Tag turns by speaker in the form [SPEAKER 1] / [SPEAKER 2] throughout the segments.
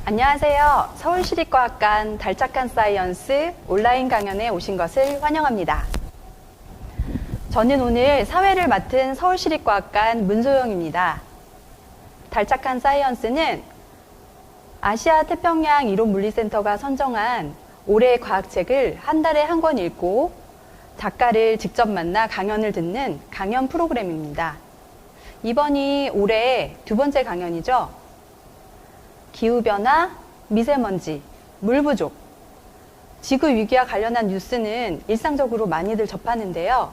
[SPEAKER 1] 안녕하세요. 서울시립과학관 달짝한 사이언스 온라인 강연에 오신 것을 환영합니다. 저는 오늘 사회를 맡은 서울시립과학관 문소영입니다. 달짝한 사이언스는 아시아 태평양 이론물리센터가 선정한 올해의 과학책을 한 달에 한 권 읽고 작가를 직접 만나 강연을 듣는 강연 프로그램입니다. 이번이 올해 두 번째 강연이죠. 기후변화, 미세먼지, 물 부족, 지구 위기와 관련한 뉴스는 일상적으로 많이들 접하는데요.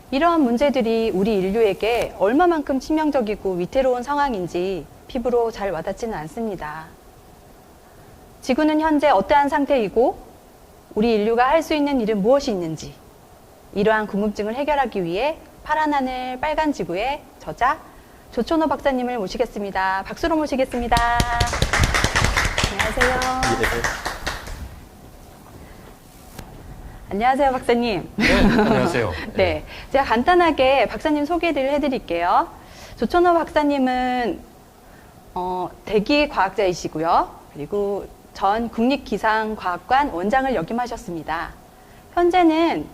[SPEAKER 1] 이러한 문제들이 우리 인류에게 얼마만큼 치명적이고 위태로운 상황인지 피부로 잘 와닿지는 않습니다. 지구는 현재 어떠한 상태이고 우리 인류가 할 수 있는 일은 무엇이 있는지 이러한 궁금증을 해결하기 위해 파란 하늘 빨간 지구의 저자 조천호 박사님을 모시겠습니다. 박수로 모시겠습니다. 안녕하세요. 안녕하세요, 박사님.
[SPEAKER 2] 네, 안녕하세요.
[SPEAKER 1] 네, 제가 간단하게 박사님 소개를 해드릴게요. 조천호 박사님은 대기 과학자이시고요. 그리고 전 국립기상과학관 원장을 역임하셨습니다. 현재는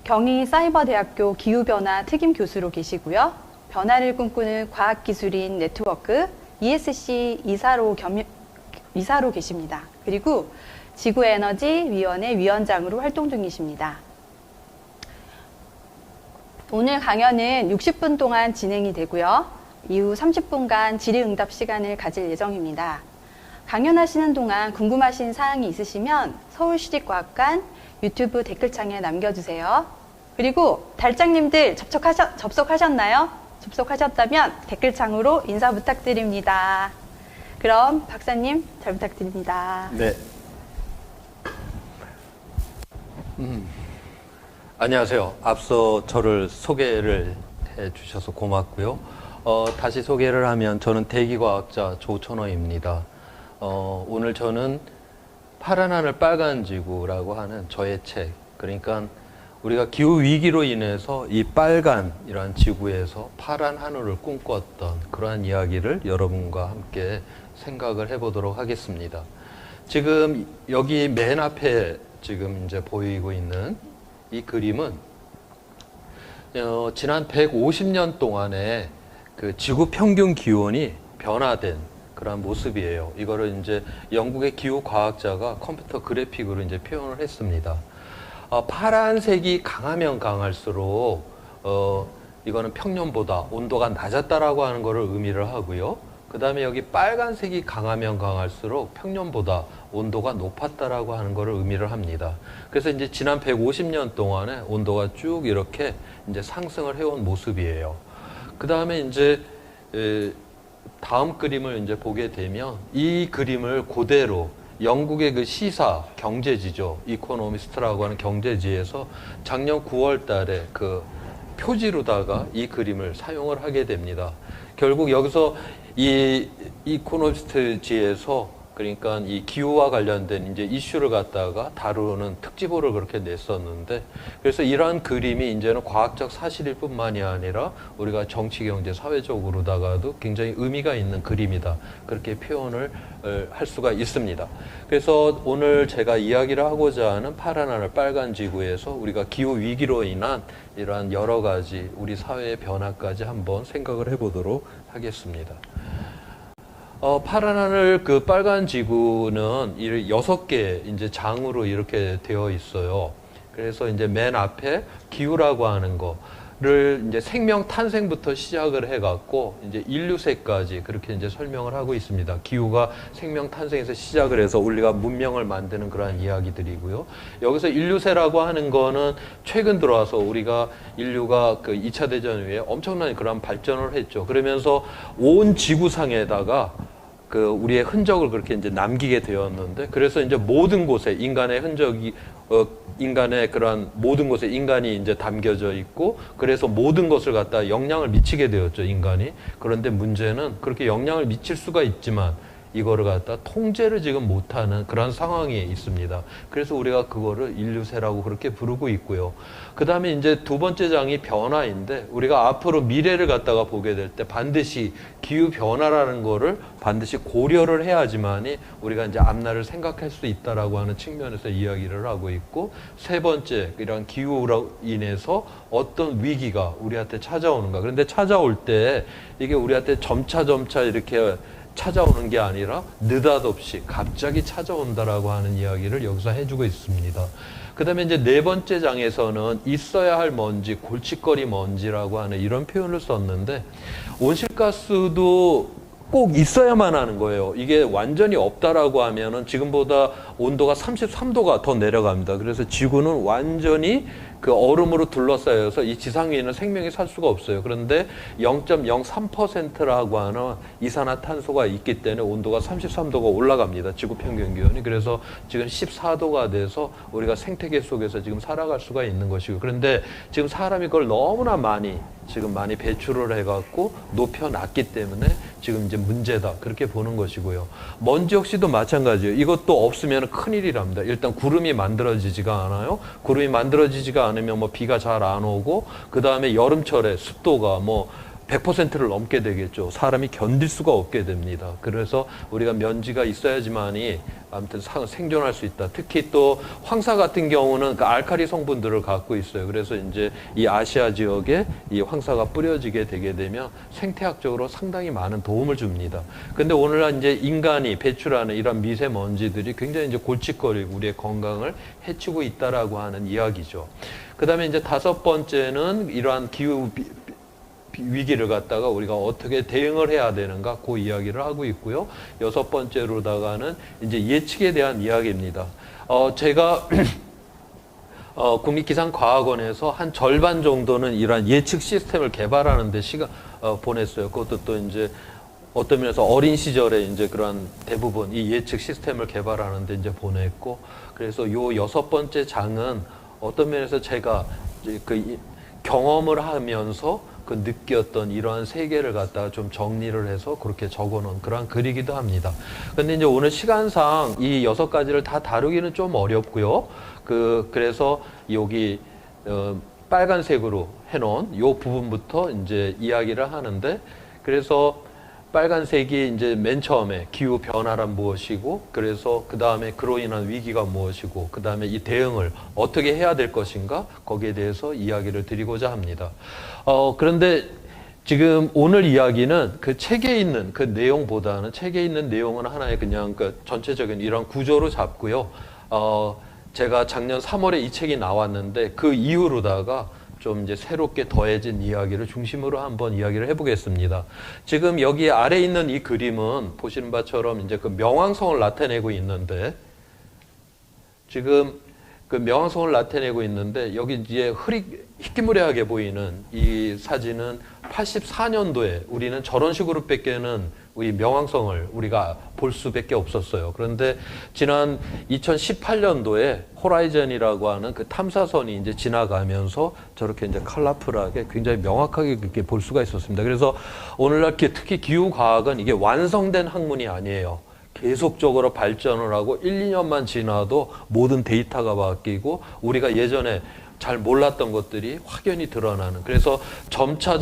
[SPEAKER 1] 경희사이버대학교 기후변화 특임 교수로 계시고요. 변화를 꿈꾸는 과학기술인 네트워크 ESC 이사로 계십니다. 그리고 지구에너지위원회 위원장으로 활동 중이십니다. 오늘 강연은 60분 동안 진행이 되고요. 이후 30분간 질의응답 시간을 가질 예정입니다. 강연하시는 동안 궁금하신 사항이 있으시면 서울시립과학관 유튜브 댓글창에 남겨주세요. 그리고 달짝님들 접속하셨나요? 접속하셨다면 댓글창으로 인사 부탁드립니다. 그럼 박사님 잘 부탁드립니다.
[SPEAKER 2] 네. 안녕하세요. 앞서 저를 소개를 해주셔서 고맙고요. 다시 소개를 하면 저는 대기과학자 조천호입니다. 오늘 저는 파란 하늘 빨간 지구라고 하는 저의 책, 그러니까 우리가 기후 위기로 인해서 이 빨간이라는 지구에서 파란 하늘을 꿈꿨던 그러한 이야기를 여러분과 함께 생각을 해보도록 하겠습니다. 지금 여기 맨 앞에 지금 이제 보이고 있는 이 그림은 지난 150년 동안의 그 지구 평균 기온이 변화된 그런 모습이에요. 이거를 이제 영국의 기후 과학자가 컴퓨터 그래픽으로 이제 표현을 했습니다. 파란색이 강하면 강할수록 이거는 평년보다 온도가 낮았다라고 하는 것을 의미를 하고요. 그 다음에 여기 빨간색이 강하면 강할수록 평년보다 온도가 높았다라고 하는 것을 의미를 합니다. 그래서 이제 지난 150년 동안에 온도가 쭉 이렇게 이제 상승을 해온 모습이에요. 그 다음에 이제 다음 그림을 이제 보게 되면 이 그림을 그대로 영국의 그 시사 경제지죠. 이코노미스트라고 하는 경제지에서 작년 9월 달에 그 표지로다가 이 그림을 사용을 하게 됩니다. 결국 여기서 이 이코노미스트지에서 그러니까 이 기후와 관련된 이제 이슈를 갖다가 다루는 특집호를 그렇게 냈었는데, 그래서 이러한 그림이 이제는 과학적 사실일 뿐만이 아니라 우리가 정치, 경제, 사회적으로다가도 굉장히 의미가 있는 그림이다. 그렇게 표현을 할 수가 있습니다. 그래서 오늘 제가 이야기를 하고자 하는 파란 하늘 빨간 지구에서 우리가 기후 위기로 인한 이러한 여러 가지 우리 사회의 변화까지 한번 생각을 해보도록 하겠습니다. 파란 하늘 그 빨간 지구는 6개 이제 장으로 이렇게 되어 있어요. 그래서 이제 맨 앞에 기후라고 하는 거를 이제 생명 탄생부터 시작을 해갖고 이제 인류세까지 그렇게 이제 설명을 하고 있습니다. 기후가 생명 탄생에서 시작을 해서 우리가 문명을 만드는 그러한 이야기들이고요. 여기서 인류세라고 하는 거는 최근 들어와서 우리가 인류가 그 2차 대전 후에 엄청난 그런 발전을 했죠. 그러면서 온 지구상에다가 그 우리의 흔적을 그렇게 이제 남기게 되었는데, 그래서 이제 모든 곳에 인간의 흔적이 인간의 그러한 모든 곳에 인간이 이제 담겨져 있고, 그래서 모든 것을 갖다 영향을 미치게 되었죠, 인간이. 그런데 문제는 그렇게 영향을 미칠 수가 있지만 이거를 갖다 통제를 지금 못하는 그런 상황에 있습니다. 그래서 우리가 그거를 인류세라고 그렇게 부르고 있고요. 그 다음에 이제 두 번째 장이 변화인데, 우리가 앞으로 미래를 갖다가 보게 될 때 반드시 기후 변화라는 거를 반드시 고려를 해야지만이 우리가 이제 앞날을 생각할 수 있다라고 하는 측면에서 이야기를 하고 있고, 세 번째, 이런 기후로 인해서 어떤 위기가 우리한테 찾아오는가. 그런데 찾아올 때 이게 우리한테 점차 이렇게 찾아오는 게 아니라 느닷없이 갑자기 찾아온다라고 하는 이야기를 여기서 해주고 있습니다. 그 다음에 이제 네 번째 장에서는 있어야 할 먼지, 골칫거리 먼지라고 하는 이런 표현을 썼는데, 온실가스도 꼭 있어야만 하는 거예요. 이게 완전히 없다라고 하면은 지금보다 온도가 33도가 더 내려갑니다. 그래서 지구는 완전히 그 얼음으로 둘러싸여서 이 지상 위에는 생명이 살 수가 없어요. 그런데 0.03%라고 하는 이산화탄소가 있기 때문에 온도가 33도가 올라갑니다. 지구 평균 기온이. 그래서 지금 14도가 돼서 우리가 생태계 속에서 지금 살아갈 수가 있는 것이고, 그런데 지금 사람이 그걸 너무나 많이 배출을 해갖고 높여놨기 때문에 지금 이제 문제다, 그렇게 보는 것이고요. 먼지 역시도 마찬가지예요. 이것도 없으면 큰일이랍니다. 일단 구름이 만들어지지가 않아요. 구름이 만들어지지가 않으면 뭐 비가 잘 안 오고, 그 다음에 여름철에 습도가 뭐 100%를 넘게 되겠죠. 사람이 견딜 수가 없게 됩니다. 그래서 우리가 먼지가 있어야지만이 아무튼 생존할 수 있다. 특히 또 황사 같은 경우는 그 알칼리 성분들을 갖고 있어요. 그래서 이제 이 아시아 지역에 이 황사가 뿌려지게 되게 되면 생태학적으로 상당히 많은 도움을 줍니다. 근데 오늘날 이제 인간이 배출하는 이런 미세먼지들이 굉장히 이제 골칫거리고 우리의 건강을 해치고 있다라고 하는 이야기죠. 그 다음에 이제 다섯 번째는 이러한 기후 위기를 갖다가 우리가 어떻게 대응을 해야 되는가, 그 이야기를 하고 있고요. 여섯 번째로다가는 이제 예측에 대한 이야기입니다. 제가 국립기상과학원에서 한 절반 정도는 이러한 예측 시스템을 개발하는 데 보냈어요. 그것도 또 이제 어떤 면에서 어린 시절에 이제 그런 대부분 이 예측 시스템을 개발하는 데 이제 보냈고, 그래서 요 여섯 번째 장은 어떤 면에서 제가 그 경험을 하면서 그 느꼈던 이러한 세계를 갖다가 좀 정리를 해서 그렇게 적어놓은 그러한 글이기도 합니다. 근데 이제 오늘 시간상 이 여섯 가지를 다 다루기는 좀 어렵고요. 그래서 여기 빨간색으로 해놓은 요 부분부터 이제 이야기를 하는데, 그래서 빨간색이 이제 맨 처음에 기후 변화란 무엇이고, 그래서 그 다음에 그로 인한 위기가 무엇이고, 그 다음에 이 대응을 어떻게 해야 될 것인가, 거기에 대해서 이야기를 드리고자 합니다. 그런데 지금 오늘 이야기는 그 책에 있는 그 내용보다는, 책에 있는 내용은 하나의 그냥 그 전체적인 이런 구조로 잡고요. 제가 작년 3월에 이 책이 나왔는데 그 이후로다가 좀 이제 새롭게 더해진 이야기를 중심으로 한번 이야기를 해보겠습니다. 지금 여기 아래 있는 이 그림은 보시는 바처럼 이제 그 명왕성을 나타내고 있는데, 지금 그 명왕성을 나타내고 있는데, 여기 이제 희끼무레하게 보이는 이 사진은 84년도에 우리는 저런 식으로 뺏기는 우리 명왕성을 우리가 볼 수밖에 없었어요. 그런데 지난 2018년도에 호라이즌이라고 하는 그 탐사선이 이제 지나가면서 저렇게 이제 컬러풀하게 굉장히 명확하게 그렇게 볼 수가 있었습니다. 그래서 오늘날 특히 기후과학은 이게 완성된 학문이 아니에요. 계속적으로 발전을 하고 1, 2년만 지나도 모든 데이터가 바뀌고 우리가 예전에 잘 몰랐던 것들이 확연히 드러나는, 그래서 점차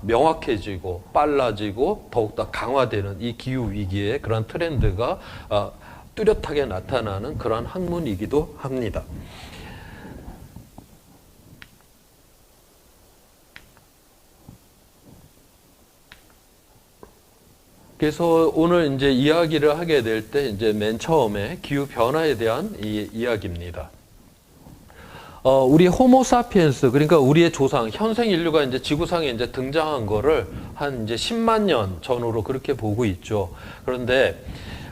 [SPEAKER 2] 명확해지고 빨라지고 더욱더 강화되는 이 기후위기의 그런 트렌드가 뚜렷하게 나타나는 그런 학문이기도 합니다. 그래서 오늘 이제 이야기를 하게 될 때 이제 맨 처음에 기후 변화에 대한 이야기입니다. 우리 호모사피엔스, 그러니까 우리의 조상, 현생 인류가 이제 지구상에 이제 등장한 거를 한 이제 10만 년 전으로 그렇게 보고 있죠. 그런데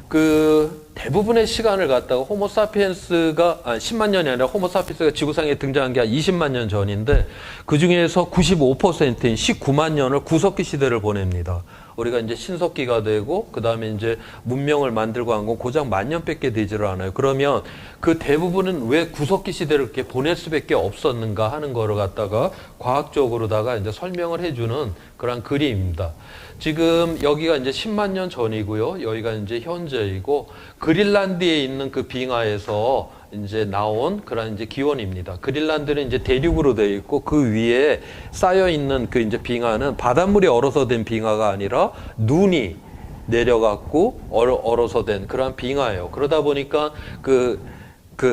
[SPEAKER 2] 그 대부분의 시간을 갖다가 호모사피엔스가 10만 년이 아니라 호모사피엔스가 지구상에 등장한 게 한 20만 년 전인데 그 중에서 95%인 19만 년을 구석기 시대를 보냅니다. 우리가 이제 신석기가 되고 그 다음에 이제 문명을 만들고 한 건 고작 10,000년밖에 되지를 않아요. 그러면 그 대부분은 왜 구석기 시대를 이렇게 보낼 수밖에 없었는가 하는 거를 갖다가 과학적으로다가 이제 설명을 해주는 그런 그림입니다. 지금 여기가 이제 10만 년 전이고요. 여기가 이제 현재이고 그린란드에 있는 그 빙하에서 이제 나온 그런 이제 기원입니다. 그린란드는 이제 대륙으로 되어 있고 그 위에 쌓여 있는 그 이제 빙하는 바닷물이 얼어서 된 빙하가 아니라 눈이 내려갖고 얼어서 된 그런 빙하예요. 그러다 보니까 그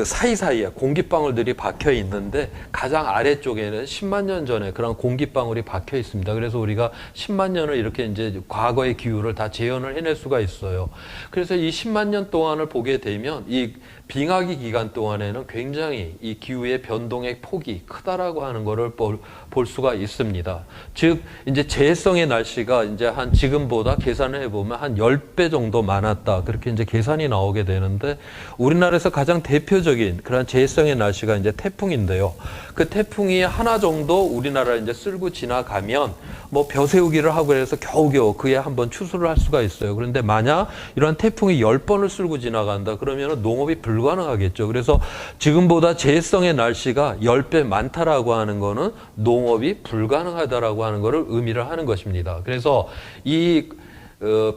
[SPEAKER 2] 사이사이에 공기방울들이 박혀 있는데 가장 아래쪽에는 10만 년 전에 그런 공기방울이 박혀 있습니다. 그래서 우리가 10만 년을 이렇게 이제 과거의 기후를 다 재현을 해낼 수가 있어요. 그래서 이 10만 년 동안을 보게 되면 이 빙하기 기간 동안에는 굉장히 이 기후의 변동의 폭이 크다라고 하는 거를 볼 수가 있습니다. 즉, 이제 재해성의 날씨가 이제 한 지금보다 계산을 해보면 한 10배 정도 많았다. 그렇게 이제 계산이 나오게 되는데 우리나라에서 가장 대표적인 그런 재해성의 날씨가 이제 태풍인데요. 그 태풍이 하나 정도 우리나라를 이제 쓸고 지나가면 뭐 벼세우기를 하고 해서 겨우겨우 그에 한번 추수를 할 수가 있어요. 그런데 만약 이러한 태풍이 10번을 쓸고 지나간다 그러면 농업이 불가능하겠죠. 그래서 지금보다 재해성의 날씨가 10배 많다라고 하는 거는 농업이 불가능하다라고 하는 거를 의미를 하는 것입니다. 그래서 이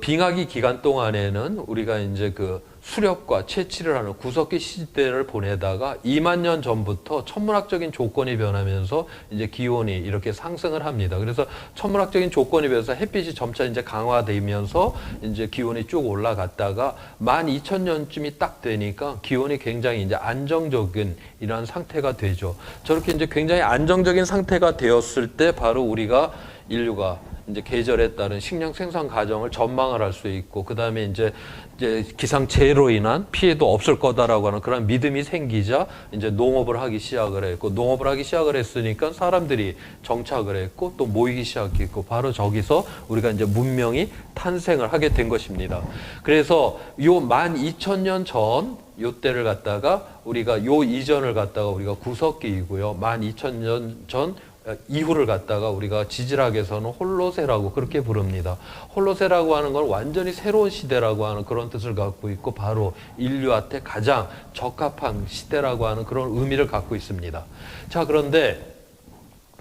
[SPEAKER 2] 빙하기 기간 동안에는 우리가 이제 그 수렵과 채취를 하는 구석기 시대를 보내다가 2만 년 전부터 천문학적인 조건이 변하면서 이제 기온이 이렇게 상승을 합니다. 그래서 천문학적인 조건이 변해서 햇빛이 점차 이제 강화되면서 이제 기온이 쭉 올라갔다가 12,000년쯤이 딱 되니까 기온이 굉장히 이제 안정적인 이러한 상태가 되죠. 저렇게 이제 굉장히 안정적인 상태가 되었을 때 바로 우리가 인류가 이제 계절에 따른 식량 생산 과정을 전망을 할 수 있고 그 다음에 이제 기상재해로 인한 피해도 없을 거다라고 하는 그런 믿음이 생기자 이제 농업을 하기 시작을 했고 농업을 하기 시작을 했으니까 사람들이 정착을 했고 또 모이기 시작했고 바로 저기서 우리가 이제 문명이 탄생을 하게 된 것입니다. 그래서 요 12,000년 전 요때를 갖다가 우리가 요 이전을 갖다가 우리가 구석기이고요. 12,000년 전 이후를 갖다가 우리가 지질학에서는 홀로세라고 그렇게 부릅니다. 홀로세라고 하는 건 완전히 새로운 시대라고 하는 그런 뜻을 갖고 있고 바로 인류한테 가장 적합한 시대라고 하는 그런 의미를 갖고 있습니다. 자, 그런데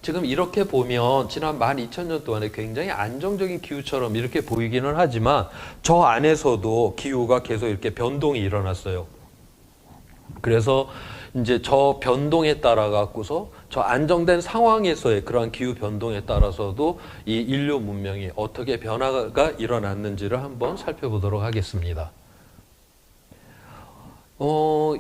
[SPEAKER 2] 지금 이렇게 보면 지난 12,000년 동안에 굉장히 안정적인 기후처럼 이렇게 보이기는 하지만 저 안에서도 기후가 계속 이렇게 변동이 일어났어요. 그래서 이제 저 변동에 따라 갖고서 저 안정된 상황에서의 그러한 기후 변동에 따라서도 이 인류 문명이 어떻게 변화가 일어났는지를 한번 살펴보도록 하겠습니다.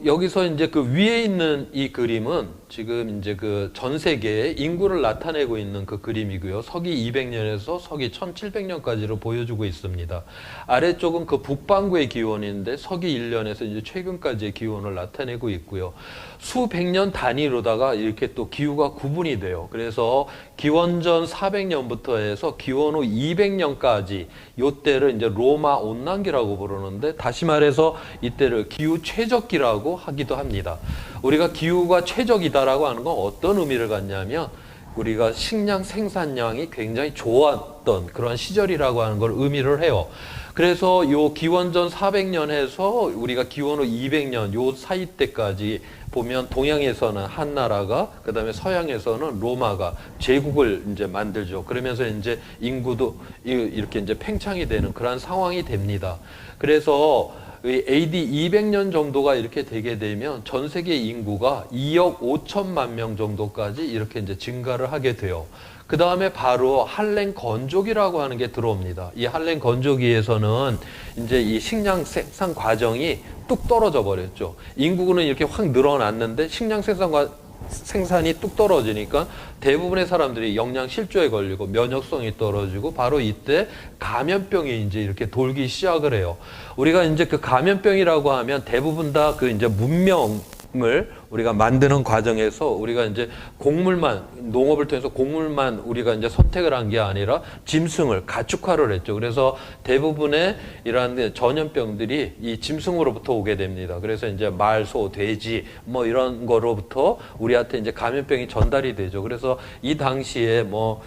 [SPEAKER 2] 여기서 이제 그 위에 있는 이 그림은 지금 이제 그 전 세계의 인구를 나타내고 있는 그 그림이고요. 서기 200년에서 서기 1700년까지를 보여주고 있습니다. 아래쪽은 그 북반구의 기온인데 서기 1년에서 이제 최근까지의 기온을 나타내고 있고요. 수백 년 단위로다가 이렇게 또 기후가 구분이 돼요. 그래서 기원전 400년부터 해서 기원 후 200년까지 요때를 이제 로마 온난기라고 부르는데 다시 말해서 이때를 기후 최적기라고 하기도 합니다. 우리가 기후가 최적이다라고 하는 건 어떤 의미를 갖냐면 우리가 식량 생산량이 굉장히 좋았던 그런 시절이라고 하는 걸 의미를 해요. 그래서 요 기원전 400년에서 우리가 기원 후 200년 요 사이 때까지 보면 동양에서는 한나라가 그다음에 서양에서는 로마가 제국을 이제 만들죠. 그러면서 이제 인구도 이렇게 이제 팽창이 되는 그런 상황이 됩니다. 그래서 AD 200년 정도가 이렇게 되게 되면 전 세계 인구가 2억 5천만 명 정도까지 이렇게 이제 증가를 하게 돼요. 그 다음에 바로 한랭 건조기라고 하는 게 들어옵니다. 이 한랭 건조기에서는 이제 이 식량 생산 과정이 뚝 떨어져 버렸죠. 인구는 이렇게 확 늘어났는데 식량 생산이 뚝 떨어지니까 대부분의 사람들이 영양 실조에 걸리고 면역성이 떨어지고 바로 이때 감염병이 이제 이렇게 돌기 시작을 해요. 우리가 이제 그 감염병이라고 하면 대부분 다 그 이제 문명 을 우리가 만드는 과정에서 우리가 이제 곡물만 농업을 통해서 곡물만 우리가 이제 선택을 한 게 아니라 짐승을 가축화를 했죠. 그래서 대부분의 이러한 전염병들이 이 짐승으로부터 오게 됩니다. 그래서 이제 말, 소, 돼지 뭐 이런 거로부터 우리한테 이제 감염병이 전달이 되죠. 그래서 이 당시에 뭐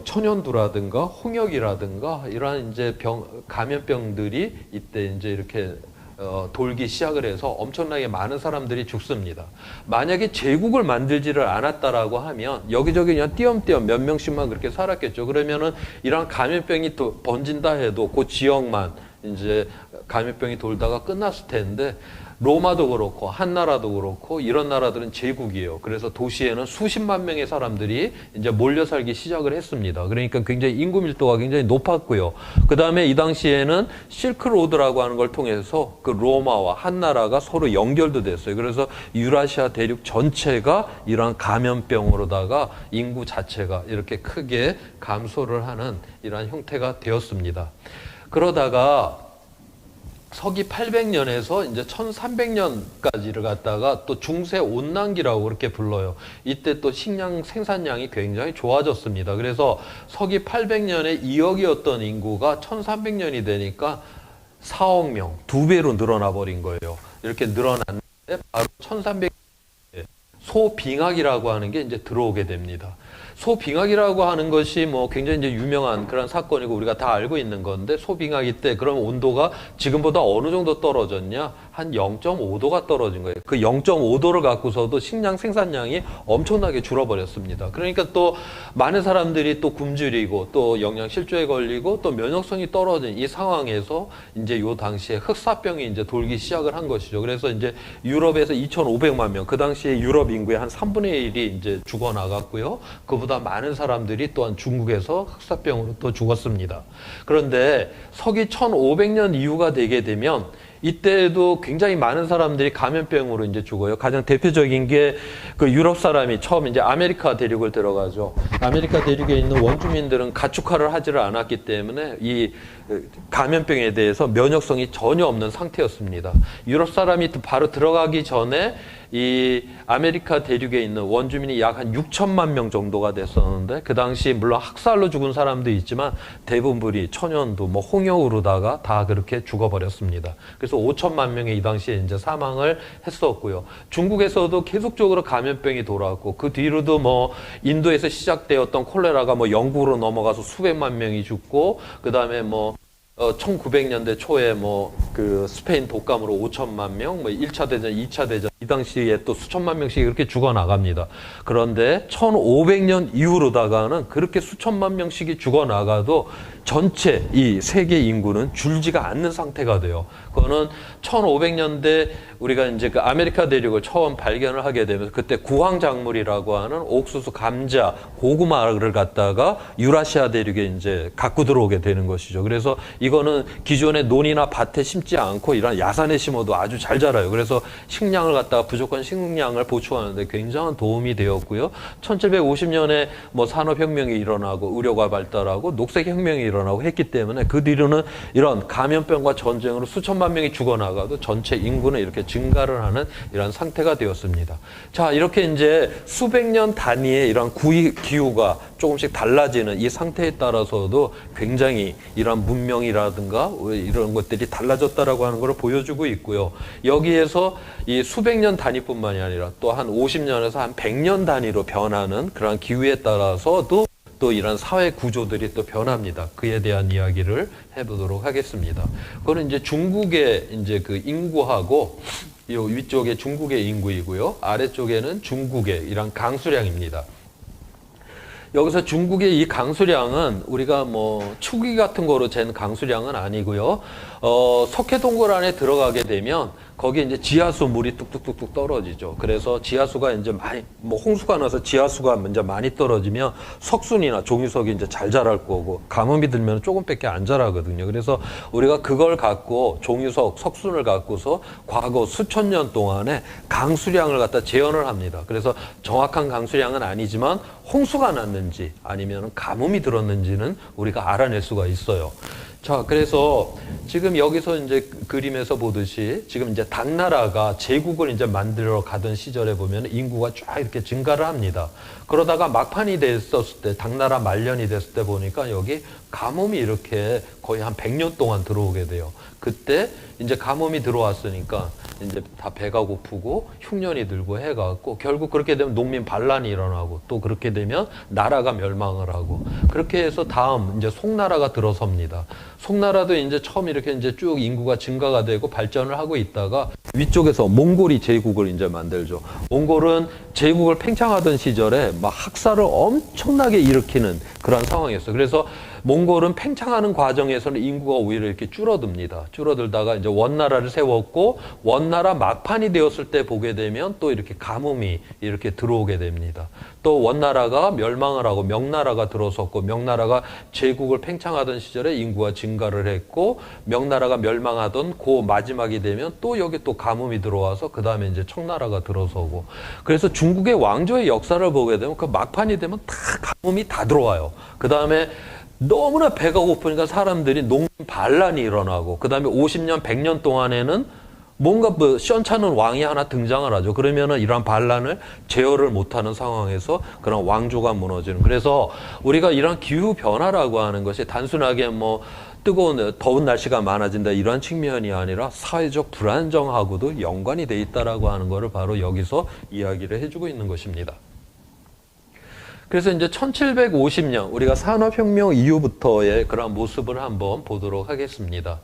[SPEAKER 2] 천연두라든가 홍역이라든가 이러한 이제 감염병들이 이때 이제 이렇게 돌기 시작을 해서 엄청나게 많은 사람들이 죽습니다. 만약에 제국을 만들지를 않았다라고 하면 여기저기 그냥 띄엄띄엄 몇 명씩만 그렇게 살았겠죠. 그러면은 이런 감염병이 또 번진다 해도 그 지역만 이제 감염병이 돌다가 끝났을 텐데 로마도 그렇고 한나라도 그렇고 이런 나라들은 제국이에요. 그래서 도시에는 수십만 명의 사람들이 이제 몰려 살기 시작을 했습니다. 그러니까 굉장히 인구 밀도가 굉장히 높았고요. 그 다음에 이 당시에는 실크로드라고 하는 걸 통해서 그 로마와 한나라가 서로 연결도 됐어요. 그래서 유라시아 대륙 전체가 이러한 감염병으로다가 인구 자체가 이렇게 크게 감소를 하는 이러한 형태가 되었습니다. 그러다가 서기 800년에서 이제 1300년까지를 갖다가 또 중세 온난기라고 그렇게 불러요. 이때 또 식량 생산량이 굉장히 좋아졌습니다. 그래서 서기 800년에 2억이었던 인구가 1300년이 되니까 4억 명, 2배로 늘어나 버린 거예요. 이렇게 늘어났는데 바로 1300년에 소빙하기라고 하는 게 이제 들어오게 됩니다. 소빙하기라고 하는 것이 뭐 굉장히 이제 유명한 그런 사건이고 우리가 다 알고 있는 건데, 소빙하기 때 그럼 온도가 지금보다 어느 정도 떨어졌냐? 한 0.5도가 떨어진 거예요. 그 0.5도를 갖고서도 식량 생산량이 엄청나게 줄어버렸습니다. 그러니까 또 많은 사람들이 또 굶주리고 또 영양실조에 걸리고 또 면역성이 떨어진 이 상황에서 이제 요 당시에 흑사병이 이제 돌기 시작을 한 것이죠. 그래서 이제 유럽에서 2,500만 명, 그 당시에 유럽 인구의 한 3분의 1이 이제 죽어나갔고요. 그보다 많은 사람들이 또한 중국에서 흑사병으로 또 죽었습니다. 그런데 서기 1500년 이후가 되게 되면 이때에도 굉장히 많은 사람들이 감염병으로 이제 죽어요. 가장 대표적인 게 그 유럽 사람이 처음 이제 아메리카 대륙을 들어가죠. 아메리카 대륙에 있는 원주민들은 가축화를 하지를 않았기 때문에 이 감염병에 대해서 면역성이 전혀 없는 상태였습니다. 유럽 사람이 바로 들어가기 전에 이 아메리카 대륙에 있는 원주민이 약 한 6천만 명 정도가 됐었는데, 그 당시 물론 학살로 죽은 사람도 있지만 대부분이 천연두, 뭐 홍역으로다가 다 그렇게 죽어버렸습니다. 그래서 5천만 명이 이 당시에 이제 사망을 했었고요. 중국에서도 계속적으로 감염병이 돌아왔고, 그 뒤로도 뭐 인도에서 시작되었던 콜레라가 뭐 영국으로 넘어가서 수백만 명이 죽고, 그 다음에 뭐 1900년대 초에 뭐 그 스페인 독감으로 5천만 명, 뭐 1차 대전, 2차 대전 이 당시에 또 수천만 명씩 이렇게 죽어나갑니다. 그런데 1500년 이후로다가는 그렇게 수천만 명씩이 죽어나가도 전체 이 세계 인구는 줄지가 않는 상태가 돼요. 그거는 1500년대 우리가 이제 그 아메리카 대륙을 처음 발견을 하게 되면서 그때 구황작물이라고 하는 옥수수, 감자, 고구마를 갖다가 유라시아 대륙에 이제 갖고 들어오게 되는 것이죠. 그래서 이거는 기존의 논이나 밭에 심지 않고 이런 야산에 심어도 아주 잘 자라요. 그래서 식량을 갖다가 부족한 식량을 보충하는데 굉장한 도움이 되었고요. 1750년에 뭐 산업혁명이 일어나고 의료가 발달하고 녹색혁명이 일어나고 했기 때문에 그 뒤로는 이런 감염병과 전쟁으로 수천만 명이 죽어나가도 전체 인구는 이렇게 증가를 하는 이런 상태가 되었습니다. 자, 이렇게 이제 수백 년 단위의 이런 기후가 조금씩 달라지는 이 상태에 따라서도 굉장히 이런 문명이라든가 이런 것들이 달라졌다라고 하는 걸 보여주고 있고요. 여기에서 이 수백 년 단위뿐만이 아니라 또 한 50년에서 한 100년 단위로 변하는 그런 기후에 따라서도 또 이런 사회 구조들이 또 변합니다. 그에 대한 이야기를 해보도록 하겠습니다. 그거는 이제 중국의 이제 그 인구하고 이 위쪽에 중국의 인구이고요. 아래쪽에는 중국의 이런 강수량입니다. 여기서 중국의 이 강수량은 우리가 뭐 추기 같은 거로 잰 강수량은 아니고요. 석회동굴 안에 들어가게 되면 거기에 이제 지하수 물이 뚝뚝뚝뚝 떨어지죠. 그래서 지하수가 이제 많이, 뭐 홍수가 나서 지하수가 먼저 많이 떨어지면 석순이나 종유석이 이제 잘 자랄 거고, 가뭄이 들면 조금밖에 안 자라거든요. 그래서 우리가 그걸 갖고 종유석, 석순을 갖고서 과거 수천 년 동안에 강수량을 갖다 재현을 합니다. 그래서 정확한 강수량은 아니지만 홍수가 났는지 아니면 가뭄이 들었는지는 우리가 알아낼 수가 있어요. 자, 그래서 지금 여기서 이제 그림에서 보듯이 지금 이제 당나라가 제국을 이제 만들어 가던 시절에 보면 인구가 쫙 이렇게 증가를 합니다. 그러다가 막판이 됐었을 때, 당나라 말년이 됐을 때 보니까 여기 가뭄이 이렇게 거의 한 100년 동안 들어오게 돼요. 그때 이제 가뭄이 들어왔으니까 이제 다 배가 고프고 흉년이 들고 해갖고 결국 그렇게 되면 농민 반란이 일어나고 또 그렇게 되면 나라가 멸망을 하고 그렇게 해서 다음 이제 송나라가 들어섭니다. 송나라도 이제 처음 이렇게 이제 쭉 인구가 증가가 되고 발전을 하고 있다가 위쪽에서 몽골이 제국을 이제 만들죠. 몽골은 제국을 팽창하던 시절에 막 학살을 엄청나게 일으키는 그런 상황이었어요. 그래서 몽골은 팽창하는 과정에서는 인구가 오히려 이렇게 줄어듭니다. 줄어들다가 이제 원나라를 세웠고 원나라 막판이 되었을 때 보게 되면 또 이렇게 가뭄이 이렇게 들어오게 됩니다. 또 원나라가 멸망을 하고 명나라가 들어섰고 명나라가 제국을 팽창하던 시절에 인구가 증가를 했고 명나라가 멸망하던 그 마지막이 되면 또 여기 또 가뭄이 들어와서 그 다음에 이제 청나라가 들어서고 그래서 중국의 왕조의 역사를 보게 되면 그 막판이 되면 다 가뭄이 다 들어와요. 그 다음에 너무나 배가 고프니까 사람들이 농민 반란이 일어나고 그 다음에 50년, 100년 동안에는 뭔가 뭐 시원찮은 왕이 하나 등장을 하죠. 그러면은 이러한 반란을 제어를 못하는 상황에서 그런 왕조가 무너지는. 그래서 우리가 이런 기후 변화라고 하는 것이 단순하게 뭐 뜨거운 더운 날씨가 많아진다 이러한 측면이 아니라 사회적 불안정하고도 연관이 돼 있다라고 하는 것을 바로 여기서 이야기를 해주고 있는 것입니다. 그래서 이제 1750년 우리가 산업혁명 이후부터의 그런 모습을 한번 보도록 하겠습니다.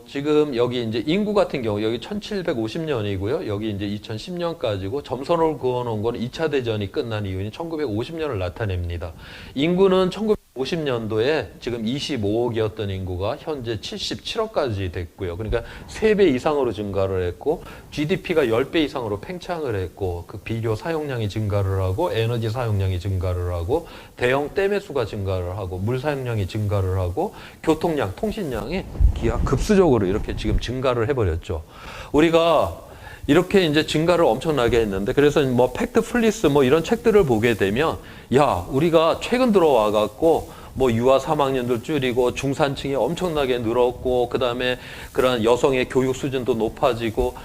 [SPEAKER 2] 지금 여기 이제 인구 같은 경우 여기 1750년이고요. 여기 이제 2010년까지고 점선을 그어놓은 건 2차 대전이 끝난 이후인 1950년을 나타냅니다. 인구는 1950년도에 지금 25억이었던 인구가 현재 77억까지 됐고요. 그러니까 3배 이상으로 증가를 했고 GDP가 10배 이상으로 팽창을 했고 그 비료 사용량이 증가를 하고 에너지 사용량이 증가를 하고 대형 댐의 수가 증가를 하고 물 사용량이 증가를 하고 교통량, 통신량이 기하급수적으로 이렇게 지금 증가를 해버렸죠. 우리가 이렇게 이제 증가를 엄청나게 했는데 그래서 뭐 팩트 플리스 뭐 이런 책들을 보게 되면 야 우리가 최근 들어와 갖고 뭐 유아 사망률도 줄이고 중산층이 엄청나게 늘었고 그다음에 그런 여성의 교육 수준도 높아지고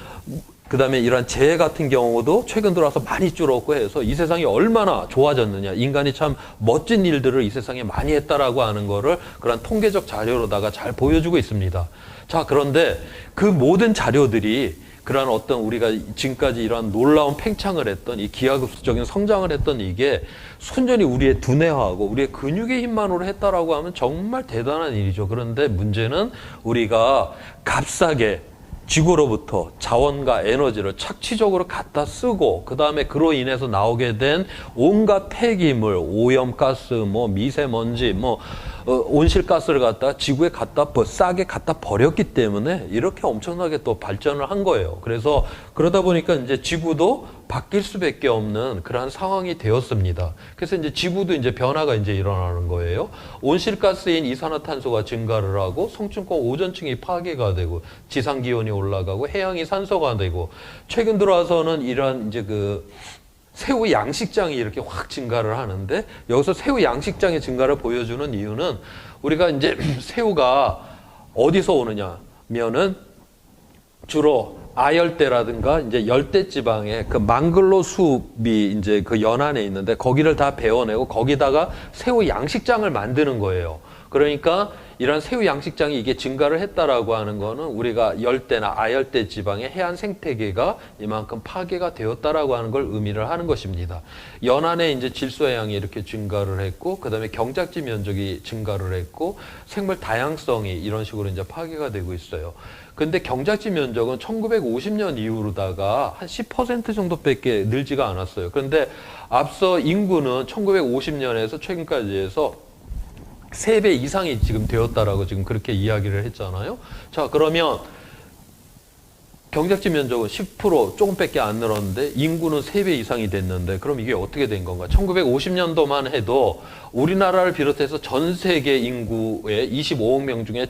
[SPEAKER 2] 그다음에 이런 재해 같은 경우도 최근 들어와서 많이 줄었고 해서 이 세상이 얼마나 좋아졌느냐 인간이 참 멋진 일들을 이 세상에 많이 했다라고 하는 거를 그런 통계적 자료로다가 잘 보여주고 있습니다. 자 그런데 그 모든 자료들이 그런 어떤 우리가 지금까지 이런 놀라운 팽창을 했던 이 기하급수적인 성장을 했던 이게 순전히 우리의 두뇌하고 우리의 근육의 힘만으로 했다라고 하면 정말 대단한 일이죠. 그런데 문제는 우리가 값싸게 지구로부터 자원과 에너지를 착취적으로 갖다 쓰고 그 다음에 그로 인해서 나오게 된 온갖 폐기물, 오염가스, 뭐 미세먼지, 뭐 온실가스를 갖다 지구에 싸게 갖다 버렸기 때문에 이렇게 엄청나게 또 발전을 한 거예요. 그래서 그러다 보니까 이제 지구도 바뀔 수밖에 없는 그러한 상황이 되었습니다. 그래서 이제 지구도 이제 변화가 이제 일어나는 거예요. 온실가스인 이산화탄소가 증가를 하고 성층권 오존층이 파괴가 되고 지상 기온이 올라가고 해양이 산소가 되고 최근 들어와서는 이런 이제 그 새우 양식장이 이렇게 확 증가를 하는데 여기서 새우 양식장의 증가를 보여주는 이유는 우리가 이제 새우가 어디서 오느냐면은 주로 아열대라든가 이제 열대 지방에 그 망글로 숲이 이제 그 연안에 있는데 거기를 다 베어내고 거기다가 새우 양식장을 만드는 거예요. 그러니까 이런 새우 양식장이 이게 증가를 했다라고 하는 거는 우리가 열대나 아열대 지방의 해안 생태계가 이만큼 파괴가 되었다라고 하는 걸 의미를 하는 것입니다. 연안에 이제 질소해양이 이렇게 증가를 했고, 그 다음에 경작지 면적이 증가를 했고, 생물 다양성이 이런 식으로 이제 파괴가 되고 있어요. 근데 경작지 면적은 1950년 이후로다가 한 10% 정도밖에 늘지가 않았어요. 그런데 앞서 인구는 1950년에서 최근까지 해서 3배 이상이 지금 되었다라고 지금 그렇게 이야기를 했잖아요. 자, 그러면 경작지 면적은 10% 조금밖에 안 늘었는데 인구는 3배 이상이 됐는데 그럼 이게 어떻게 된 건가? 1950년도만 해도 우리나라를 비롯해서 전 세계 인구의 25억 명 중에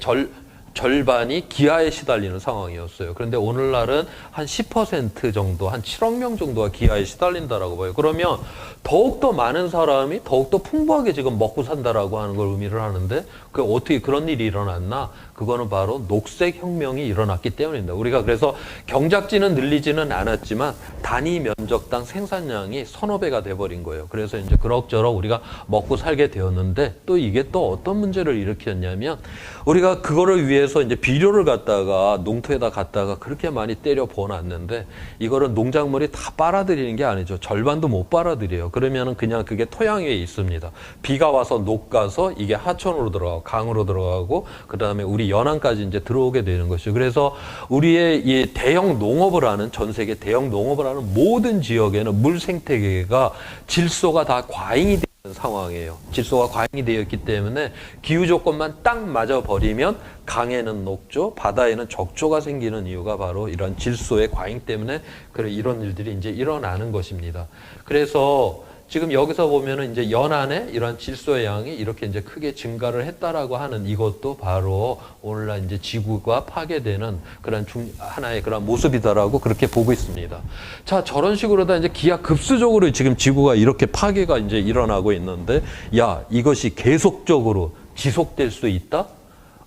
[SPEAKER 2] 절반이 기아에 시달리는 상황이었어요. 그런데 오늘날은 한 10% 정도, 한 7억 명 정도가 기아에 시달린다라고 봐요. 그러면 더욱더 많은 사람이 더욱더 풍부하게 지금 먹고 산다라고 하는 걸 의미를 하는데, 그 어떻게 그런 일이 일어났나? 그거는 바로 녹색 혁명이 일어났기 때문입니다. 우리가 그래서 경작지는 늘리지는 않았지만 단위 면적당 생산량이 서너 배가 돼버린 거예요. 그래서 이제 그럭저럭 우리가 먹고 살게 되었는데, 또 이게 또 어떤 문제를 일으켰냐면, 우리가 그거를 위해서 이제 비료를 갖다가 농토에다 갖다가 그렇게 많이 때려 부어놨는데, 이거를 농작물이 다 빨아들이는 게 아니죠. 절반도 못 빨아들여요. 그러면은 그냥 그게 토양 위에 있습니다. 비가 와서 녹아서 이게 하천으로 들어가고 강으로 들어가고 그 다음에 우리 연안까지 이제 들어오게 되는 것이죠. 그래서 우리의 이 대형 농업을 하는, 전 세계 대형 농업을 하는 모든 지역에는 물 생태계가 질소가 다 과잉이 되는 상황이에요. 질소가 과잉이 되어 있기 때문에 기후 조건만 딱 맞아 버리면 강에는 녹조, 바다에는 적조가 생기는 이유가 바로 이런 질소의 과잉 때문에 그래 이런 일들이 이제 일어나는 것입니다. 그래서 지금 여기서 보면은 이제 연안에 이런 질소의 양이 이렇게 이제 크게 증가를 했다라고 하는 이것도 바로 오늘날 이제 지구가 파괴되는 그런 하나의 그런 모습이다라고 그렇게 보고 있습니다. 자, 저런 식으로 다 이제 기하급수적으로 지금 지구가 이렇게 파괴가 이제 일어나고 있는데, 야, 이것이 계속적으로 지속될 수 있다?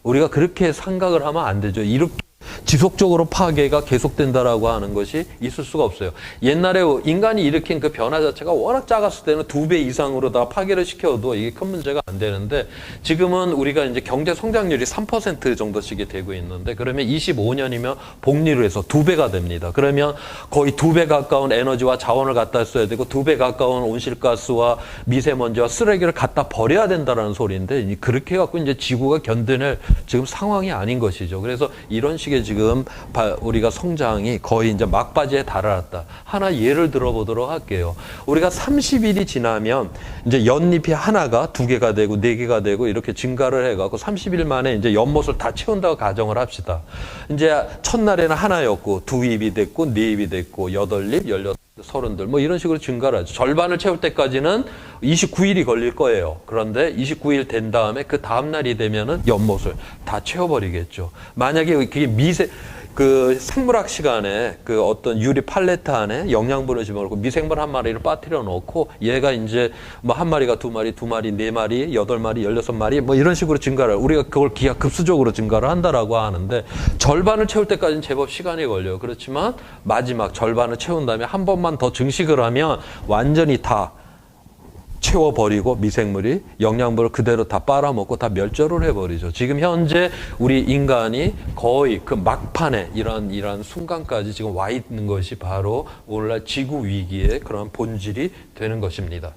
[SPEAKER 2] 우리가 그렇게 생각을 하면 안 되죠. 이렇게 지속적으로 파괴가 계속된다라고 하는 것이 있을 수가 없어요. 옛날에 인간이 일으킨 그 변화 자체가 워낙 작았을 때는 2배 이상으로 다 파괴를 시켜도 이게 큰 문제가 안 되는데, 지금은 우리가 이제 경제 성장률이 3% 정도씩이 되고 있는데, 그러면 25년이면 복리로 해서 2배가 됩니다. 그러면 거의 2배 가까운 에너지와 자원을 갖다 써야 되고 2배 가까운 온실가스와 미세먼지와 쓰레기를 갖다 버려야 된다라는 소리인데, 그렇게 갖고 이제 지구가 견뎌낼 지금 상황이 아닌 것이죠. 그래서 이런 식의 지금 우리가 성장이 거의 이제 막바지에 달아났다. 하나 예를 들어보도록 할게요. 우리가 30일이 지나면 이제 연잎이 하나가 2개가 되고 4개가 되고 이렇게 증가를 해갖고 30일 만에 이제 연못을 다 채운다고 가정을 합시다. 이제 첫날에는 하나였고 2잎이 됐고 4잎이 됐고 8잎, 16, 30들 뭐 이런 식으로 증가를 하죠. 절반을 채울 때까지는 29일이 걸릴 거예요. 그런데 29일 된 다음에 그 다음 날이 되면은 연못을 다 채워버리겠죠. 만약에 그게 그 생물학 시간에 그 어떤 유리 팔레트 안에 영양분을 집어넣고 미생물 한 마리를 빠뜨려 놓고 얘가 이제 뭐 한 마리가 2마리, 2마리, 4마리, 8마리, 16마리 뭐 이런 식으로 증가를, 우리가 그걸 기하급수적으로 증가를 한다라고 하는데, 절반을 채울 때까지는 제법 시간이 걸려요. 그렇지만 마지막 절반을 채운 다음에 한 번만 더 증식을 하면 완전히 다 채워버리고 미생물이 영양분을 그대로 다 빨아먹고 다 멸절을 해버리죠. 지금 현재 우리 인간이 거의 그 막판에 이런 순간까지 지금 와 있는 것이 바로 오늘날 지구 위기의 그런 본질이 되는 것입니다.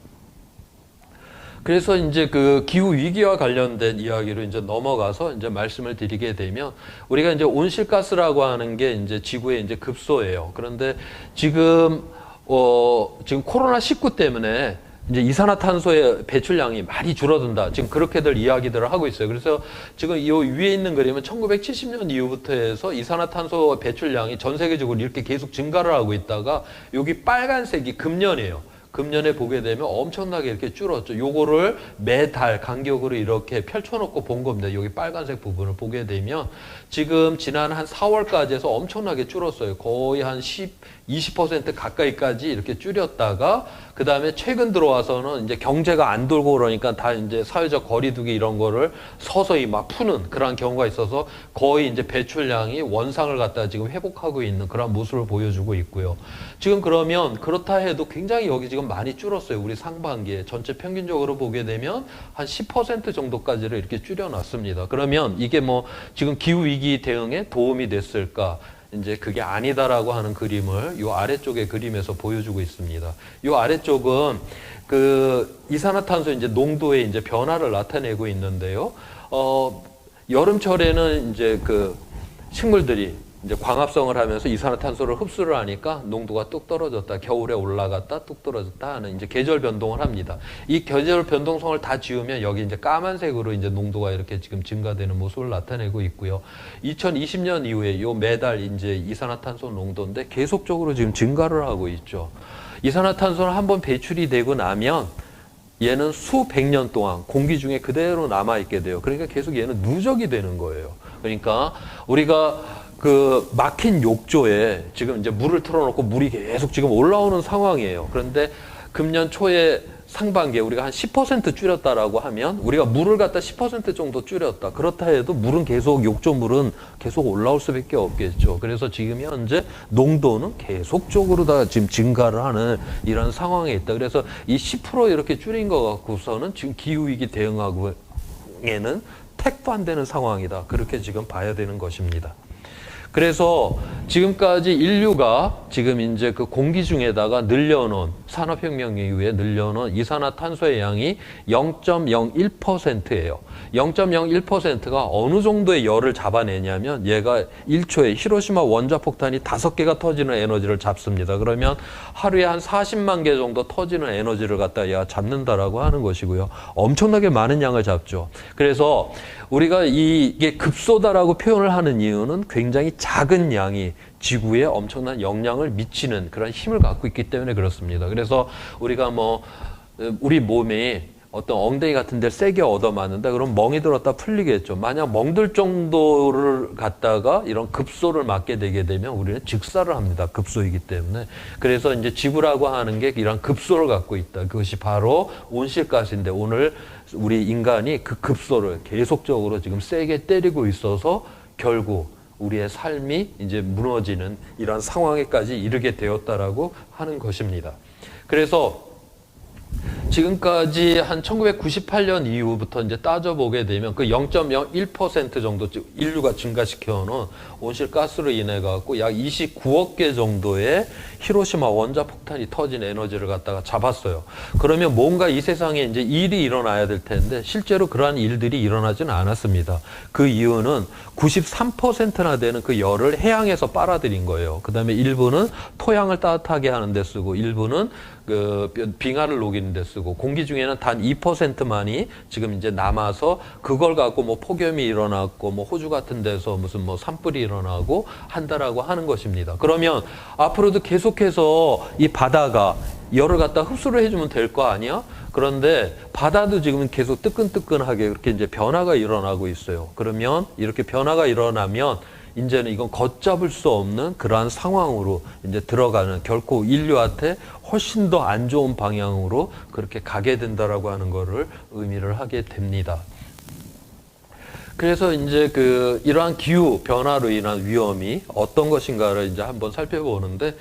[SPEAKER 2] 그래서 이제 그 기후 위기와 관련된 이야기로 이제 넘어가서 이제 말씀을 드리게 되면, 우리가 이제 온실가스라고 하는 게 이제 지구의 이제 급소예요. 그런데 지금 코로나19 때문에 이제 이산화탄소의 배출량이 많이 줄어든다. 지금 그렇게들 이야기들을 하고 있어요. 그래서 지금 이 위에 있는 그림은 1970년 이후부터 해서 이산화탄소 배출량이 전 세계적으로 이렇게 계속 증가를 하고 있다가, 여기 빨간색이 금년이에요. 금년에 보게 되면 엄청나게 이렇게 줄었죠. 요거를 매달 간격으로 이렇게 펼쳐놓고 본 겁니다. 여기 빨간색 부분을 보게 되면 지금 지난 한 4월까지 해서 엄청나게 줄었어요. 거의 한 20% 가까이까지 이렇게 줄였다가, 그 다음에 최근 들어와서는 이제 경제가 안 돌고 그러니까 다 이제 사회적 거리두기 이런 거를 서서히 막 푸는 그런 경우가 있어서 거의 이제 배출량이 원상을 갖다 지금 회복하고 있는 그런 모습을 보여주고 있고요. 지금 그러면 그렇다 해도 굉장히 여기 지금 많이 줄었어요. 우리 상반기에 전체 평균적으로 보게 되면 한 10% 정도까지를 이렇게 줄여놨습니다. 그러면 이게 뭐 지금 기후 위기 대응에 도움이 됐을까? 이제 그게 아니다라고 하는 그림을 요 아래쪽의 그림에서 보여주고 있습니다. 요 아래쪽은 그 이산화탄소 이제 농도의 이제 변화를 나타내고 있는데요. 여름철에는 이제 그 식물들이 이제 광합성을 하면서 이산화탄소를 흡수를 하니까 농도가 뚝 떨어졌다, 겨울에 올라갔다, 뚝 떨어졌다 하는 이제 계절 변동을 합니다. 이 계절 변동성을 다 지우면 여기 이제 까만색으로 이제 농도가 이렇게 지금 증가되는 모습을 나타내고 있고요. 2020년 이후에 요 매달 이제 이산화탄소 농도인데 계속적으로 지금 증가를 하고 있죠. 이산화탄소는 한번 배출이 되고 나면 얘는 수백 년 동안 공기 중에 그대로 남아있게 돼요. 그러니까 계속 얘는 누적이 되는 거예요. 그러니까 우리가 그 막힌 욕조에 지금 이제 물을 틀어놓고 물이 계속 지금 올라오는 상황이에요. 그런데 금년 초에 상반기에 우리가 한 10% 줄였다라고 하면 우리가 물을 갖다 10% 정도 줄였다. 그렇다 해도 물은 계속 욕조물은 계속 올라올 수밖에 없겠죠. 그래서 지금 현재 농도는 계속적으로 다 지금 증가를 하는 이런 상황에 있다. 그래서 이 10% 이렇게 줄인 것 갖고서는 지금 기후위기 대응하기에는 택도 안 되는 상황이다. 그렇게 지금 봐야 되는 것입니다. 그래서 지금까지 인류가 지금 이제 그 공기 중에다가 늘려놓은 산업혁명 이후에 늘려놓은 이산화탄소의 양이 0.01%예요. 0.01%가 어느 정도의 열을 잡아내냐면 얘가 1초에 히로시마 원자폭탄이 5개가 터지는 에너지를 잡습니다. 그러면 하루에 한 40만 개 정도 터지는 에너지를 갖다 얘가 잡는다라고 하는 것이고요. 엄청나게 많은 양을 잡죠. 그래서 우리가 이게 급소다라고 표현을 하는 이유는 굉장히 작은 양이 지구에 엄청난 영향을 미치는 그런 힘을 갖고 있기 때문에 그렇습니다. 그래서 우리가 우리 몸에 어떤 엉덩이 같은 데를 세게 얻어맞는다. 그럼 멍이 들었다 풀리겠죠. 만약 멍들 정도를 갖다가 이런 급소를 맞게 되게 되면 우리는 즉사를 합니다. 급소이기 때문에. 그래서 이제 지구라고 하는 게 이런 급소를 갖고 있다. 그것이 바로 온실가스인데 오늘 우리 인간이 그 급소를 계속적으로 지금 세게 때리고 있어서 결국 우리의 삶이 이제 무너지는 이런 상황에까지 이르게 되었다라고 하는 것입니다. 그래서 지금까지 한 1998년 이후부터 이제 따져보게 되면 그 0.01% 정도 인류가 증가시켜 놓은 온실가스로 인해 갖고 약 29억 개 정도의 히로시마 원자폭탄이 터진 에너지를 갖다가 잡았어요. 그러면 뭔가 이 세상에 이제 일이 일어나야 될 텐데 실제로 그러한 일들이 일어나지는 않았습니다. 그 이유는 93%나 되는 그 열을 해양에서 빨아들인 거예요. 그 다음에 일부는 토양을 따뜻하게 하는 데 쓰고 일부는 그 빙하를 녹이는 데 쓰고 공기 중에는 단 2%만이 지금 이제 남아서 그걸 갖고 뭐 폭염이 일어났고 뭐 호주 같은 데서 무슨 뭐 산불이 일어나고 한다라고 하는 것입니다. 그러면 앞으로도 계속해서 이 바다가 열을 갖다 흡수를 해주면 될 거 아니야? 그런데 바다도 지금 계속 뜨끈뜨끈하게 그렇게 이제 변화가 일어나고 있어요. 그러면 이렇게 변화가 일어나면 이제는 이건 걷잡을 수 없는 그러한 상황으로 이제 들어가는 결코 인류한테 훨씬 더 안 좋은 방향으로 그렇게 가게 된다라고 하는 거를 의미를 하게 됩니다. 그래서 이제 이러한 기후 변화로 인한 위험이 어떤 것인가를 이제 한번 살펴보는데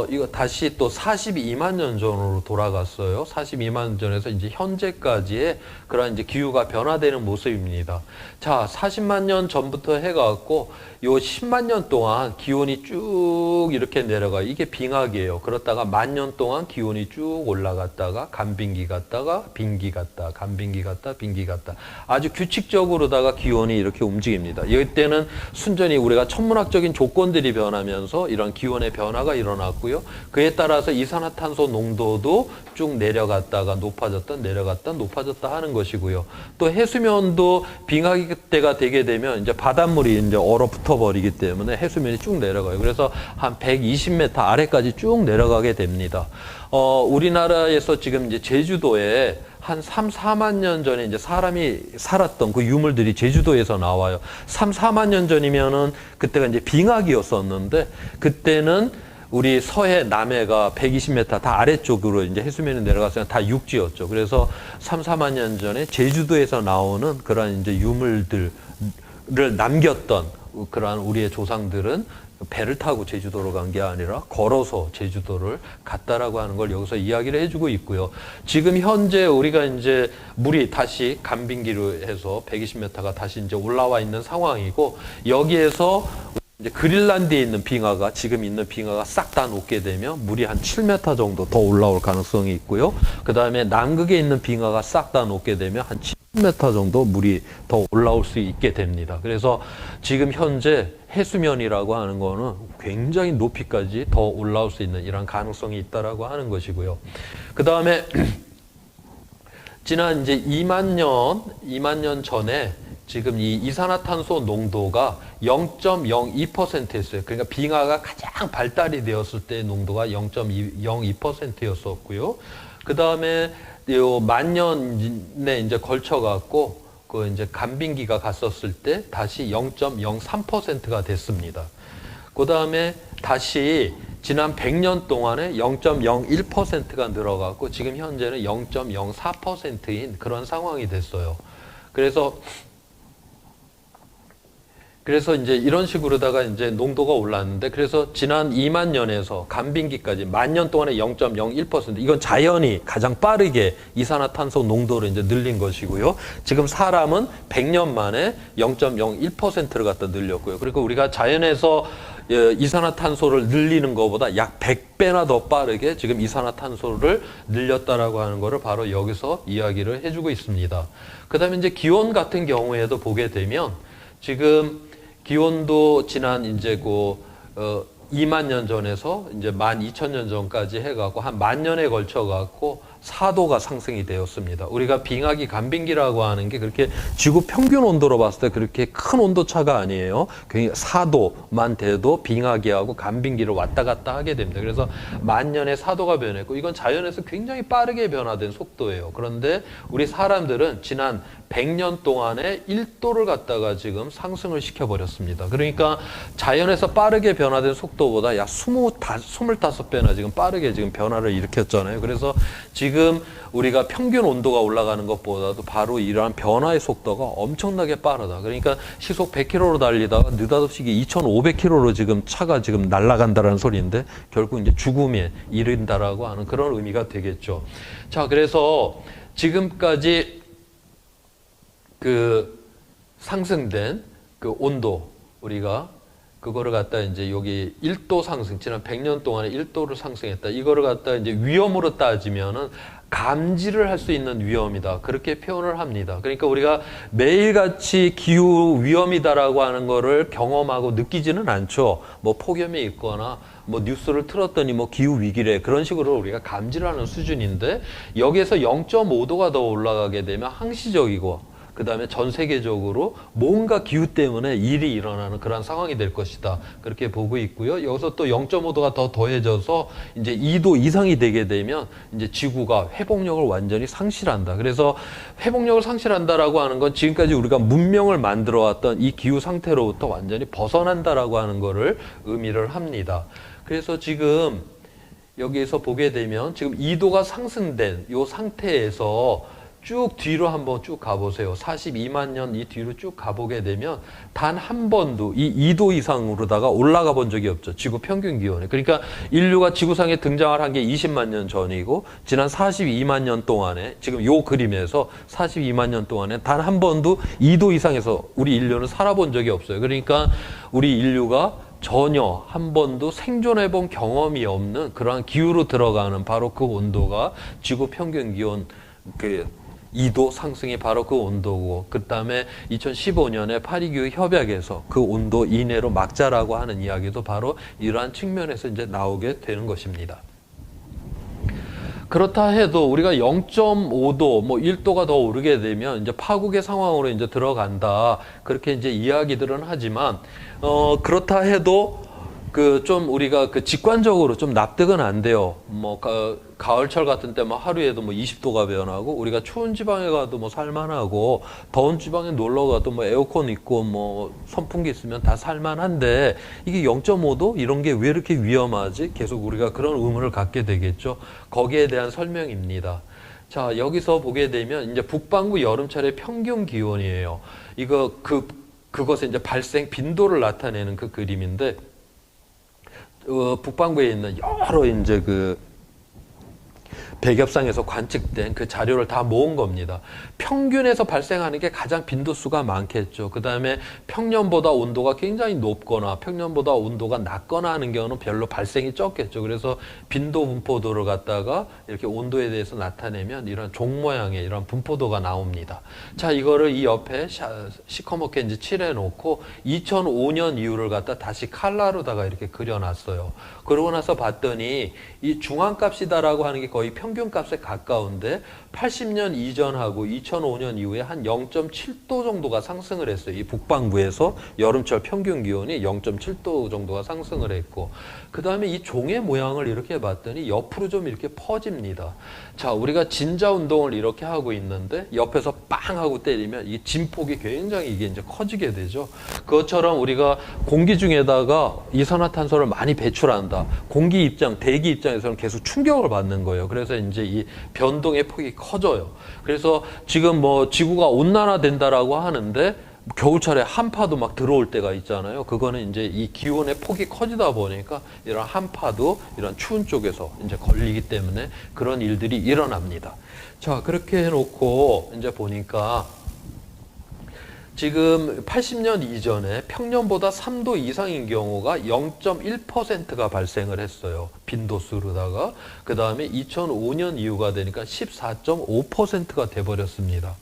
[SPEAKER 2] 이거 다시 또 42만 년 전으로 돌아갔어요. 42만 년 전에서 이제 현재까지의 그런 이제 기후가 변화되는 모습입니다. 자, 40만 년 전부터 해갖고 요 10만 년 동안 기온이 쭉 이렇게 내려가. 이게 빙하기예요. 그렇다가 10,000년 동안 기온이 쭉 올라갔다가 간빙기 갔다가 빙기 갔다, 간빙기 갔다, 빙기 갔다. 아주 규칙적으로다가 기온이 이렇게 움직입니다. 이때는 순전히 우리가 천문학적인 조건들이 변하면서 이런 기온의 변화가 일어났고요. 그에 따라서 이산화탄소 농도도 쭉 내려갔다가 높아졌다, 내려갔다, 높아졌다 하는 것이고요. 또 해수면도 빙하기 때가 되게 되면 이제 바닷물이 이제 얼어붙어 버리기 때문에 해수면이 쭉 내려가요. 그래서 한 120m 아래까지 쭉 내려가게 됩니다. 우리나라에서 지금 이제 제주도에 한 3, 4만 년 전에 이제 사람이 살았던 그 유물들이 제주도에서 나와요. 3, 4만 년 전이면은 그때가 이제 빙하기였었는데 그때는 우리 서해, 남해가 120m 다 아래쪽으로 이제 해수면이 내려갔으면 다 육지였죠. 그래서 3, 4만 년 전에 제주도에서 나오는 그런 이제 유물들을 남겼던 그러한 우리의 조상들은 배를 타고 제주도로 간 게 아니라 걸어서 제주도를 갔다라고 하는 걸 여기서 이야기를 해주고 있고요. 지금 현재 우리가 이제 물이 다시 간빙기로 해서 120m가 다시 이제 올라와 있는 상황이고 여기에서 이제 그린란드에 있는 빙하가 지금 있는 빙하가 싹 다 녹게 되면 물이 한 7m 정도 더 올라올 가능성이 있고요. 그 다음에 남극에 있는 빙하가 싹 다 녹게 되면 한 10m 정도 물이 더 올라올 수 있게 됩니다. 그래서 지금 현재 해수면이라고 하는 거는 굉장히 높이까지 더 올라올 수 있는 이런 가능성이 있다라고 하는 것이고요. 그 다음에 지난 이제 2만 년 전에 지금 이 이산화탄소 농도가 0.02%였어요. 그러니까 빙하가 가장 발달이 되었을 때 농도가 0.02%였었고요. 그 다음에 요 만년에 이제 걸쳐갖고 그 이제 간빙기가 갔었을 때 다시 0.03%가 됐습니다. 그 다음에 다시 지난 100년 동안에 0.01%가 늘어갔고 지금 현재는 0.04%인 그런 상황이 됐어요. 그래서 이제 이런 식으로다가 이제 농도가 올랐는데, 그래서 지난 2만 년에서 간빙기까지 10,000년 동안에 0.01%, 이건 자연이 가장 빠르게 이산화탄소 농도를 이제 늘린 것이고요. 지금 사람은 100년 만에 0.01%를 갖다 늘렸고요. 그리고 우리가 자연에서 이산화탄소를 늘리는 것보다 약 100배나 더 빠르게 지금 이산화탄소를 늘렸다라고 하는 거를 바로 여기서 이야기를 해주고 있습니다. 그 다음에 이제 기온 같은 경우에도 보게 되면 지금 기온도 지난 이제 2만 년 전에서 이제 12,000년 전까지 해갖고 한 10,000년에 걸쳐갖고 4도가 상승이 되었습니다. 우리가 빙하기 간빙기라고 하는 게 그렇게 지구 평균 온도로 봤을 때 그렇게 큰 온도 차가 아니에요. 굉장히 4도만 돼도 빙하기하고 간빙기를 왔다 갔다 하게 됩니다. 그래서 10,000년에 4도가 변했고 이건 자연에서 굉장히 빠르게 변화된 속도예요. 그런데 우리 사람들은 지난 100년 동안에 1도를 갖다가 지금 상승을 시켜버렸습니다. 그러니까 자연에서 빠르게 변화된 속도보다 약 25배나 지금 빠르게 지금 변화를 일으켰잖아요. 그래서 지금 우리가 평균 온도가 올라가는 것보다도 바로 이러한 변화의 속도가 엄청나게 빠르다. 그러니까 시속 100km로 달리다가 느닷없이 2,500km로 지금 차가 지금 날아간다라는 소리인데 결국 이제 죽음에 이른다라고 하는 그런 의미가 되겠죠. 자, 그래서 지금까지 그 상승된 그 온도, 우리가 그거를 갖다 이제 여기 1도 상승, 지난 100년 동안에 1도를 상승했다. 이거를 갖다 이제 위험으로 따지면은 감지를 할 수 있는 위험이다. 그렇게 표현을 합니다. 그러니까 우리가 매일같이 기후 위험이다라고 하는 거를 경험하고 느끼지는 않죠. 뭐 폭염이 있거나 뭐 뉴스를 틀었더니 뭐 기후 위기래, 그런 식으로 우리가 감지를 하는 수준인데, 여기에서 0.5도가 더 올라가게 되면 항시적이고 그 다음에 전 세계적으로 뭔가 기후 때문에 일이 일어나는 그런 상황이 될 것이다. 그렇게 보고 있고요. 여기서 또 0.5도가 더 더해져서 이제 2도 이상이 되게 되면 이제 지구가 회복력을 완전히 상실한다. 그래서 회복력을 상실한다라고 하는 건 지금까지 우리가 문명을 만들어 왔던 이 기후 상태로부터 완전히 벗어난다라고 하는 거를 의미를 합니다. 그래서 지금 여기에서 보게 되면 지금 2도가 상승된 이 상태에서 쭉 뒤로 한번 쭉 가보세요. 42만 년 이 뒤로 쭉 가보게 되면 단 한 번도 이 2도 이상으로다가 올라가 본 적이 없죠. 지구 평균 기온에. 그러니까 인류가 지구상에 등장을 한 게 20만 년 전이고 지난 42만 년 동안에, 지금 요 그림에서 42만 년 동안에 단 한 번도 2도 이상에서 우리 인류는 살아본 적이 없어요. 그러니까 우리 인류가 전혀 한 번도 생존해 본 경험이 없는 그러한 기후로 들어가는 바로 그 온도가 지구 평균 기온 2도 상승이 바로 그 온도고, 그 다음에 2015년에 파리기후 협약에서 그 온도 이내로 막자라고 하는 이야기도 바로 이러한 측면에서 이제 나오게 되는 것입니다. 그렇다 해도 우리가 0.5도, 뭐 1도가 더 오르게 되면 이제 파국의 상황으로 이제 들어간다. 그렇게 이제 이야기들은 하지만, 그렇다 해도 좀 우리가 직관적으로 좀 납득은 안 돼요. 뭐 가을철 같은 때 뭐 하루에도 뭐 20도가 변하고, 우리가 추운 지방에 가도 뭐 살만하고, 더운 지방에 놀러 가도 뭐 에어컨 있고 뭐 선풍기 있으면 다 살만한데 이게 0.5도 이런 게 왜 이렇게 위험하지? 계속 우리가 그런 의문을 갖게 되겠죠. 거기에 대한 설명입니다. 자, 여기서 보게 되면 이제 북반구 여름철의 평균 기온이에요. 이거 그것의 이제 발생 빈도를 나타내는 그 그림인데, 북반구에 있는 여러 이제 백엽상에서 관측된 그 자료를 다 모은 겁니다. 평균에서 발생하는 게 가장 빈도수가 많겠죠. 그 다음에 평년보다 온도가 굉장히 높거나 평년보다 온도가 낮거나 하는 경우는 별로 발생이 적겠죠. 그래서 빈도 분포도를 갖다가 이렇게 온도에 대해서 나타내면 이런 종 모양의 이런 분포도가 나옵니다. 자, 이거를 이 옆에 시커멓게 이제 칠해놓고 2005년 이후를 갖다 다시 칼라로다가 이렇게 그려놨어요. 그러고 나서 봤더니 이 중앙값이다라고 하는 게 거의 평균값에 가까운데 80년 이전하고 2005년 이후에 한 0.7도 정도가 상승을 했어요. 이 북반구에서 여름철 평균 기온이 0.7도 정도가 상승을 했고, 그 다음에 이 종의 모양을 이렇게 봤더니 옆으로 좀 이렇게 퍼집니다. 자, 우리가 진자 운동을 이렇게 하고 있는데 옆에서 빵 하고 때리면 이 진폭이 굉장히 이게 이제 커지게 되죠. 그것처럼 우리가 공기 중에다가 이산화탄소를 많이 배출한다. 공기 입장, 대기 입장에서는 계속 충격을 받는 거예요. 그래서 이제 이 변동의 폭이 커져요. 그래서 지금 뭐 지구가 온난화된다라고 하는데 겨울철에 한파도 막 들어올 때가 있잖아요. 그거는 이제 이 기온의 폭이 커지다 보니까 이런 한파도 이런 추운 쪽에서 이제 걸리기 때문에 그런 일들이 일어납니다. 자, 그렇게 해놓고 이제 보니까 지금 80년 이전에 평년보다 3도 이상인 경우가 0.1%가 발생을 했어요. 빈도수로다가. 그 다음에 2005년 이후가 되니까 14.5%가 돼버렸습니다.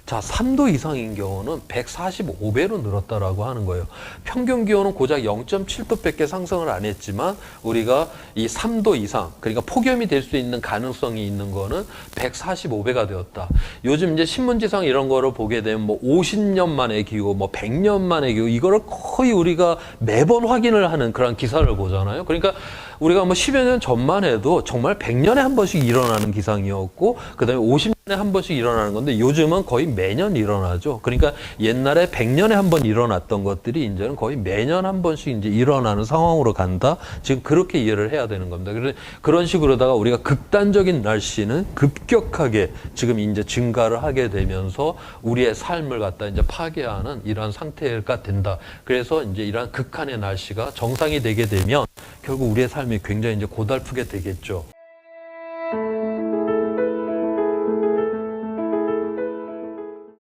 [SPEAKER 2] 자, 3도 이상인 경우는 145배로 늘었다라고 하는 거예요. 평균 기온은 고작 0.7도밖에 상승을 안 했지만 우리가 이 3도 이상, 그러니까 폭염이 될 수 있는 가능성이 있는 거는 145배가 되었다. 요즘 이제 신문지상 이런 거를 보게 되면 뭐 50년 만의 기후, 뭐 100년 만의 기후, 이거를 거의 우리가 매번 확인을 하는 그런 기사를 보잖아요. 그러니까 우리가 뭐 10여 년 전만 해도 정말 100년에 한 번씩 일어나는 기상이었고, 그 다음에 50년에 한 번씩 일어나는 건데 요즘은 거의 매년 일어나죠. 그러니까 옛날에 100년에 한 번 일어났던 것들이 이제는 거의 매년 한 번씩 이제 일어나는 상황으로 간다. 지금 그렇게 이해를 해야 되는 겁니다. 그래서 그런 식으로다가 우리가 극단적인 날씨는 급격하게 지금 이제 증가를 하게 되면서 우리의 삶을 갖다 이제 파괴하는 이러한 상태가 된다. 그래서 이제 이러한 극한의 날씨가 정상이 되게 되면 결국 우리의 삶이 굉장히 이제 고달프게 되겠죠.